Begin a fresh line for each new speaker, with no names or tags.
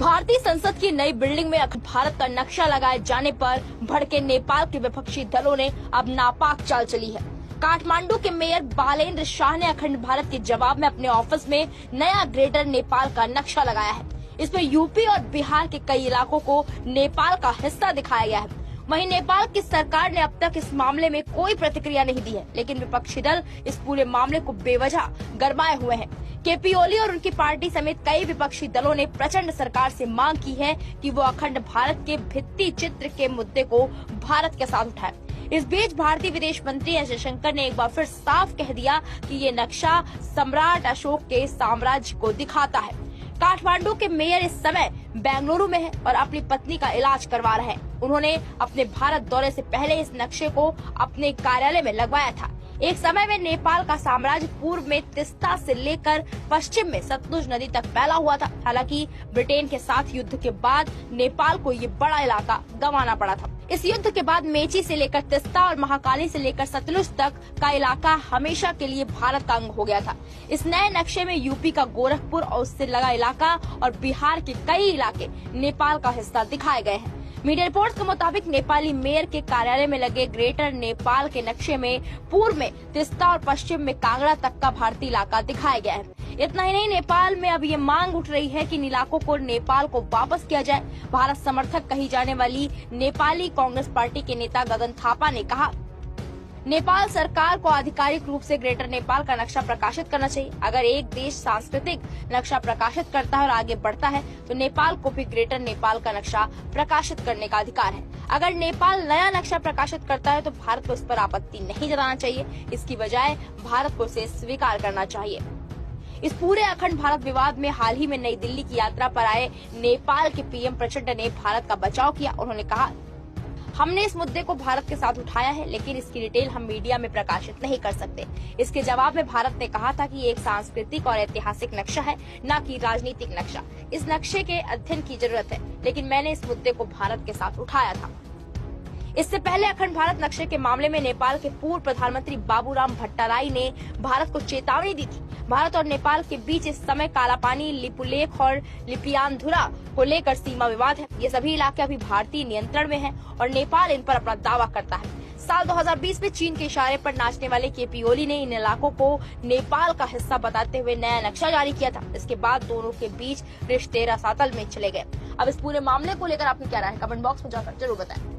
भारतीय संसद की नई बिल्डिंग में भारत का नक्शा लगाए जाने पर भड़के नेपाल के विपक्षी दलों ने अब नापाक चाल चली है। काठमांडू के मेयर बालेन्द्र शाह ने अखंड भारत के जवाब में अपने ऑफिस में नया ग्रेटर नेपाल का नक्शा लगाया है। इसमें यूपी और बिहार के कई इलाकों को नेपाल का हिस्सा दिखाया गया है। वहीं नेपाल की सरकार ने अब तक इस मामले में कोई प्रतिक्रिया नहीं दी है, लेकिन विपक्षी दल इस पूरे मामले को बेवजह गरमाए हुए हैं। केपी ओली और उनकी पार्टी समेत कई विपक्षी दलों ने प्रचंड सरकार से मांग की है कि वो अखंड भारत के भित्ति चित्र के मुद्दे को भारत के साथ उठाए। इस बीच भारतीय विदेश मंत्री एस जयशंकर ने एक बार फिर साफ कह दिया कि ये नक्शा सम्राट अशोक के साम्राज्य को दिखाता है। काठमांडू के मेयर इस समय बेंगलुरु में है और अपनी पत्नी का इलाज करवा रहे हैं। उन्होंने अपने भारत दौरे से पहले इस नक्शे को अपने कार्यालय में लगवाया था। एक समय में नेपाल का साम्राज्य पूर्व में तिस्ता से लेकर पश्चिम में सतलुज नदी तक फैला हुआ था। हालांकि ब्रिटेन के साथ युद्ध के बाद नेपाल को ये बड़ा इलाका गंवाना पड़ा था। इस युद्ध के बाद मेची से लेकर तिस्ता और महाकाली से लेकर सतलुज तक का इलाका हमेशा के लिए भारत का अंग हो गया था। इस नए नक्शे में यूपी का गोरखपुर और उससे लगा इलाका और बिहार के कई इलाके नेपाल का हिस्सा दिखाए गए हैं। मीडिया रिपोर्ट्स के मुताबिक नेपाली मेयर के कार्यालय में लगे ग्रेटर नेपाल के नक्शे में पूर्व में तिस्ता और पश्चिम में कांगड़ा तक का भारतीय इलाका दिखाया गया है। इतना ही नहीं, नेपाल में अब ये मांग उठ रही है कि इन इलाकों को नेपाल को वापस किया जाए। भारत समर्थक कही जाने वाली नेपाली कांग्रेस पार्टी के नेता गगन थापा ने कहा, नेपाल सरकार को आधिकारिक रूप से ग्रेटर नेपाल का नक्शा प्रकाशित करना चाहिए। अगर एक देश सांस्कृतिक नक्शा प्रकाशित करता है और आगे बढ़ता है तो नेपाल को भी ग्रेटर नेपाल का नक्शा प्रकाशित करने का अधिकार है। अगर नेपाल नया नक्शा प्रकाशित करता है तो भारत को इस पर आपत्ति नहीं जताना चाहिए। इसकी बजाय भारत को इसे स्वीकार करना चाहिए। इस पूरे अखंड भारत विवाद में हाल ही में नई दिल्ली की यात्रा पर आए नेपाल के पीएम प्रचंड ने भारत का बचाव किया। उन्होंने कहा, हमने इस मुद्दे को भारत के साथ उठाया है, लेकिन इसकी डिटेल हम मीडिया में प्रकाशित नहीं कर सकते। इसके जवाब में भारत ने कहा था कि ये एक सांस्कृतिक और ऐतिहासिक नक्शा है, न कि राजनीतिक नक्शा। इस नक्शे के अध्ययन की जरूरत है, लेकिन मैंने इस मुद्दे को भारत के साथ उठाया था। इससे पहले अखंड भारत नक्शे के मामले में नेपाल के पूर्व प्रधानमंत्री बाबूराम भट्टाराई ने भारत को चेतावनी दी थी। भारत और नेपाल के बीच इस समय कालापानी, लिपुलेख और लिपियानधुरा को लेकर सीमा विवाद है। ये सभी इलाके अभी भारतीय नियंत्रण में हैं और नेपाल इन पर अपना दावा करता है। साल 2020 में चीन के इशारे पर नाचने वाले केपी ओली ने इन इलाकों को नेपाल का हिस्सा बताते हुए नया नक्शा जारी किया था। इसके बाद दोनों के बीच रिश्ते रसातल में चले गए। अब इस पूरे मामले को लेकर आपकी क्या राय है? कमेंट बॉक्स में जाकर जरूर बताएं।